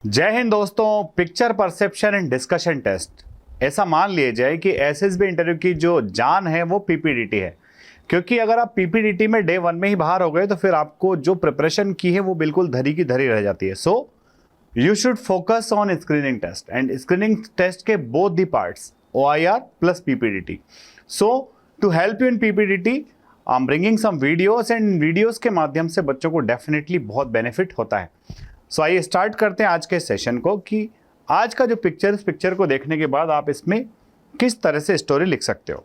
जय हिंद दोस्तों। Picture perception and discussion test, ऐसा मान लिया जाए कि एसएसबी इंटरव्यू की जो जान है वो पीपीडीटी है, क्योंकि अगर आप पीपीडीटी में डे 1 में ही बाहर हो गए तो फिर आपको जो प्रिपरेशन की है वो बिल्कुल धरी की धरी रह जाती है। So you should focus on screening test and screening test के both the parts OIR plus PPDT. So to help you in PPDT I am bringing some videos and videos के माध्यम से बच्चों को डेफिनेटली बहुत बेनिफिट होता है। सो आइए स्टार्ट करते हैं आज के सेशन को कि आज का जो पिक्चर, इस पिक्चर को देखने के बाद आप इसमें किस तरह से स्टोरी लिख सकते हो।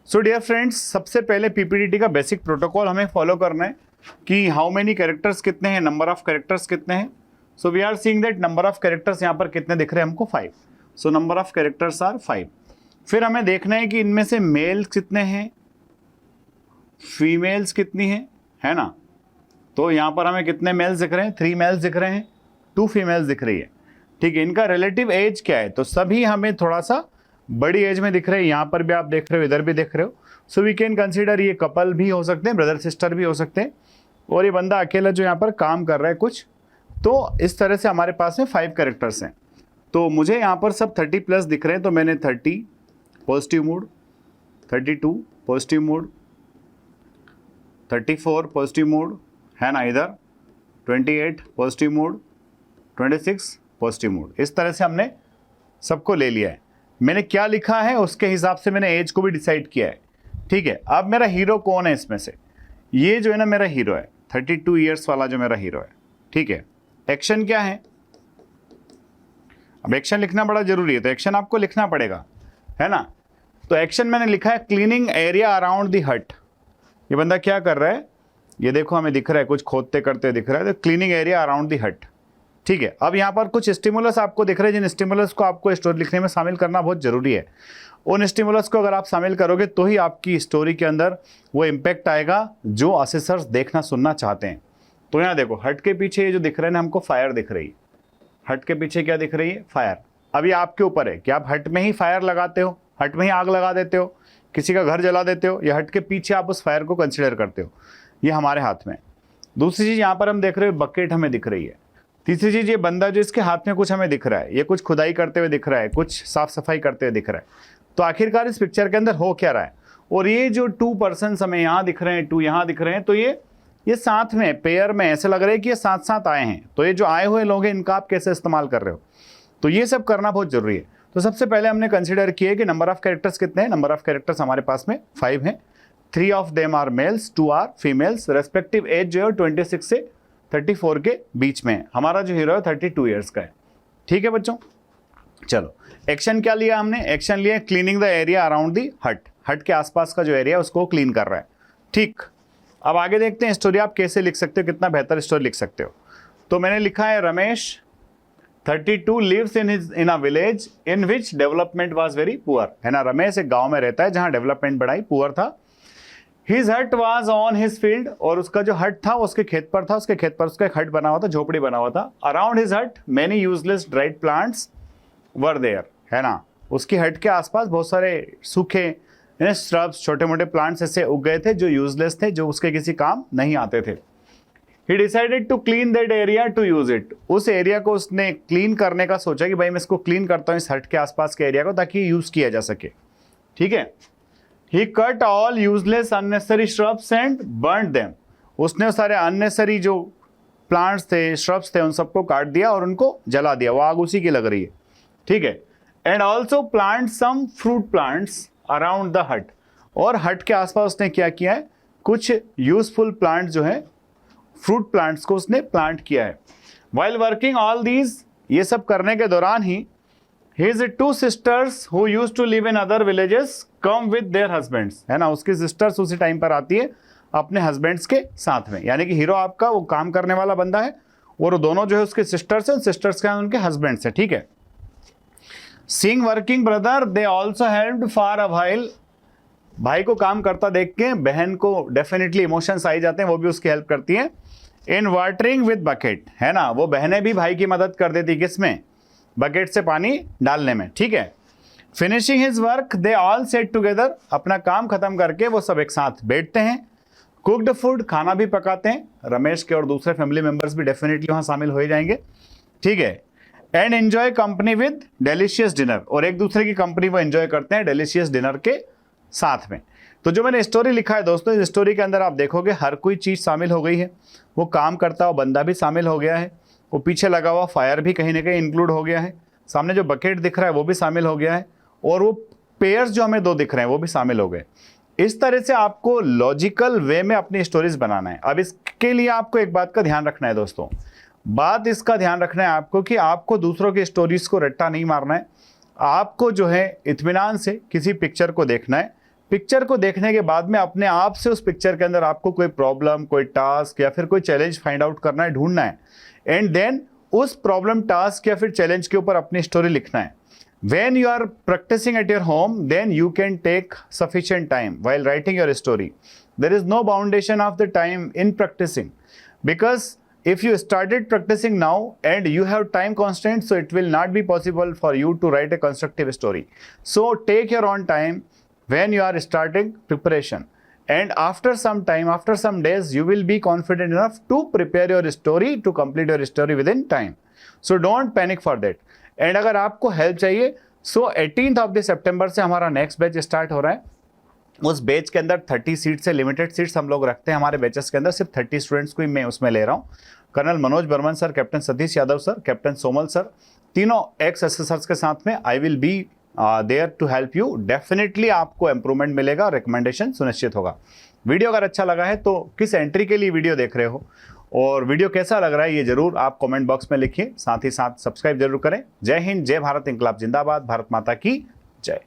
सो डियर फ्रेंड्स, सबसे पहले पीपीडीटी का बेसिक प्रोटोकॉल हमें फॉलो करना है कि हाउ मेनी कैरेक्टर्स कितने हैं, नंबर ऑफ कैरेक्टर्स कितने हैं। So we are seeing that number of characters यहाँ पर कितने दिख रहे हैं हमको, 5। So number of characters are 5। फिर हमें देखना है कि इनमें से मेल्स कितने हैं, फीमेल्स कितनी है ना। तो यहाँ पर हमें कितने मेल्स दिख रहे हैं, 3 मेल्स दिख रहे हैं, 2 फीमेल्स दिख रही है। ठीक है, इनका रिलेटिव एज क्या है, तो सभी हमें थोड़ा सा बड़ी एज में दिख रहे हैं। यहाँ पर भी आप देख रहे हो, इधर भी देख रहे हो। सो वी कैन कंसीडर ये कपल भी हो सकते हैं, ब्रदर सिस्टर भी हो सकते हैं, और ये बंदा अकेला जो यहाँ पर काम कर रहा है कुछ। तो इस तरह से हमारे पास में 5 कैरेक्टर्स हैं। तो मुझे यहाँ पर सब 30+ दिख रहे हैं, तो मैंने 30 positive mood, 32 positive mood, 34 positive mood है ना, इधर 28 पॉजिटिव मूड, 26 पॉजिटिव मूड। इस तरह से हमने सबको ले लिया है। मैंने क्या लिखा है उसके हिसाब से मैंने एज को भी डिसाइड किया है। ठीक है, अब मेरा हीरो कौन है इसमें से, ये जो है ना मेरा हीरो है, 32 ईयर्स वाला जो मेरा हीरो है। ठीक है, एक्शन क्या है, अब एक्शन लिखना बड़ा जरूरी है, तो एक्शन आपको लिखना पड़ेगा, है ना। तो एक्शन मैंने लिखा है क्लीनिंग एरिया अराउंड द हट। ये बंदा क्या कर रहा है, ये देखो हमें दिख रहा है कुछ खोदते करते दिख रहा है, तो क्लीनिंग एरिया अराउंड दी हट। ठीक है, अब यहाँ पर कुछ स्टिमुलस आपको दिख रहे हैं, जिन स्टिमुलस को आपको स्टोरी लिखने में शामिल करना बहुत जरूरी है। उन स्टिमुलस को अगर आप शामिल करोगे तो ही आपकी स्टोरी के अंदर वो इम्पैक्ट आएगा जो असेसर्स देखना सुनना चाहते हैं। तो यहाँ देखो, हट के पीछे ये जो दिख रहे हैं ना हमको, फायर दिख रही है। हट के पीछे क्या दिख रही है, फायर। अब ये आपके ऊपर है कि आप हट में ही फायर लगाते हो, हट में ही आग लगा देते हो, किसी का घर जला देते हो, या हट के पीछे आप उस फायर को कंसिडर करते हो। ये हमारे हाथ में। दूसरी चीज यहाँ पर हम देख रहे हो, बकेट हमें दिख रही है। तीसरी चीज, ये बंदा जो इसके हाथ में कुछ हमें दिख रहा है, ये कुछ खुदाई करते हुए दिख रहा है, कुछ साफ सफाई करते हुए दिख रहा है। तो आखिरकार इस पिक्चर के अंदर हो क्या रहा है। और ये जो 2 पर्सन्स हमें यहाँ दिख रहे हैं, 2 यहाँ दिख रहे हैं, तो ये साथ में पेयर में ऐसे लग रहे हैं कि ये साथ साथ आए हैं। तो ये जो आए हुए लोग हैं, इनका आप कैसे इस्तेमाल कर रहे हो, तो ये सब करना बहुत जरूरी है। तो सबसे पहले हमने कंसिडर किया कि नंबर ऑफ कैरेक्टर्स कितने हैं। नंबर ऑफ कैरेक्टर्स हमारे पास में 5 हैं। 3 of them are males, 2 are females. Respective age जो है 26 से 34 के बीच में है। हमारा जो हीरो है 32 ईयर्स का है। ठीक है बच्चों, चलो एक्शन क्या लिया हमने, एक्शन लिया cleaning the area around the हट। हट के आसपास का जो एरिया है उसको क्लीन कर रहा है। ठीक, अब आगे देखते हैं स्टोरी आप कैसे लिख सकते हो, कितना बेहतर स्टोरी लिख सकते हो। तो मैंने लिखा है, Ramesh 32 lives in a village in which development was very poor, है ना। रमेश एक गांव में रहता है जहां डेवलपमेंट बड़ा ही पुअर था। His hut was on his field, और उसका जो हट था उसके खेत पर था, उसके खेत पर उसका एक हट बना हुआ था, झोपड़ी बना हुआ था। Around his hut many useless dried plants were there, है ना। उसकी हट के आसपास बहुत सारे सूखे श्रब्स, छोटे मोटे प्लांट्स ऐसे उग गए थे जो यूजलेस थे, जो उसके किसी काम नहीं आते थे। He decided to clean that area to use it. उस एरिया को उसने क्लीन करने का सोचा कि भाई मैं इसको क्लीन करता हूँ, इस हट के आसपास के एरिया को, ताकि यूज किया जा सके। ठीक है, He cut all useless unnecessary shrubs and burned them. उसने सारे unnecessary जो प्लांट्स थे, shrubs थे, उन सबको काट दिया और उनको जला दिया। वो आग उसी की लग रही है। ठीक है, and also plant some fruit plants around the hut. और हट के आसपास उसने क्या किया है, कुछ यूजफुल प्लांट जो है, फ्रूट प्लांट्स को उसने प्लांट किया है। वाइल वर्किंग ऑल दीज, ये सब करने के दौरान ही his 2 sisters who used to live in other villages come with their husbands, है ना। उसकी सिस्टर्स उसी टाइम पर आती है अपने हस्बैंड्स के साथ में, यानी कि हीरो आपका वो काम करने वाला बंदा है और दोनों जो है उसके सिस्टर्स हैं, सिस्टर्स के उनके हस्बैंड्स हैं। ठीक है, seeing working brother they also helped for a while. भाई को काम करता देख के बहन को डेफिनेटली इमोशंस आई जाते हैं, वो भी उसकी हेल्प करती हैं। इन वाटरिंग विद बकेट, है ना, वो बहनें भी भाई की मदद कर देती, किसमें, बकेट से पानी डालने में। ठीक है, finishing his work they all set together, अपना काम खत्म करके वो सब एक साथ बैठते हैं। कुक्ड फूड, खाना भी पकाते हैं। रमेश के और दूसरे फैमिली मेंबर्स भी डेफिनेटली वहाँ शामिल हो ही जाएंगे। ठीक है, and enjoy company with delicious dinner, और एक दूसरे की कंपनी वो एंजॉय करते हैं डेलिशियस डिनर के साथ में। तो जो मैंने स्टोरी लिखा है दोस्तों, इस स्टोरी के अंदर आप देखोगे हर कोई चीज़ शामिल हो गई है। वो काम करता हुआ बंदा भी शामिल हो गया है, वो पीछे लगा हुआ फायर भी कहीं ना कहीं इंक्लूड हो गया है, सामने जो बकेट दिख रहा है वो भी शामिल हो गया है, और वो पेयर्स जो हमें दो दिख रहे हैं वो भी शामिल हो गए। इस तरह से आपको लॉजिकल वे में अपनी स्टोरीज बनाना है। अब इसके लिए आपको एक बात का ध्यान रखना है दोस्तों, बात इसका ध्यान रखना है आपको कि आपको दूसरों की स्टोरीज को रट्टा नहीं मारना है। आपको जो है इत्मीनान से किसी पिक्चर को देखना है। पिक्चर को देखने के बाद में अपने आप से उस पिक्चर के अंदर आपको कोई प्रॉब्लम, कोई टास्क या फिर कोई चैलेंज फाइंड आउट करना है, ढूंढना है, एंड देन उस प्रॉब्लम, टास्क या फिर चैलेंज के ऊपर अपनी स्टोरी लिखना है। When you are practicing at your home, then you can take sufficient time while writing your story. There is no foundation of the time in practicing, because if you started practicing now and you have time constraints, so it will not be possible for you to write a constructive story. So take your own time when you are starting preparation, and after some time, after some days, you will be confident enough to prepare your story, to complete your story within time. So don't panic for that. And अगर आपको help चाहिए, सो 18th of सितंबर से हमारा next batch start हो रहा है। उस batch के अंदर 30 सीट्स से लिमिटेड सीट्स हम लोग रखते हैं हमारे बैचेस के अंदर, सिर्फ 30 स्टूडेंट्स को ही मैं उसमें ले रहा हूँ। Colonel Manoj Barman sir, captain Satish Yadav sir, captain Somal sir, तीनों एक्स एसएसआर्स के साथ में I will be there to help you. Definitely आपको इंप्रूवमेंट मिलेगा और रिकमेंडेशन सुनिश्चित होगा। वीडियो अगर अच्छा लगा है तो किस एंट्री के लिए वीडियो देख रहे हो और वीडियो कैसा लग रहा है ये जरूर आप कमेंट बॉक्स में लिखिए। साथ ही साथ सब्सक्राइब जरूर करें। जय हिंद, जय भारत, इंकलाब जिंदाबाद, भारत माता की जय।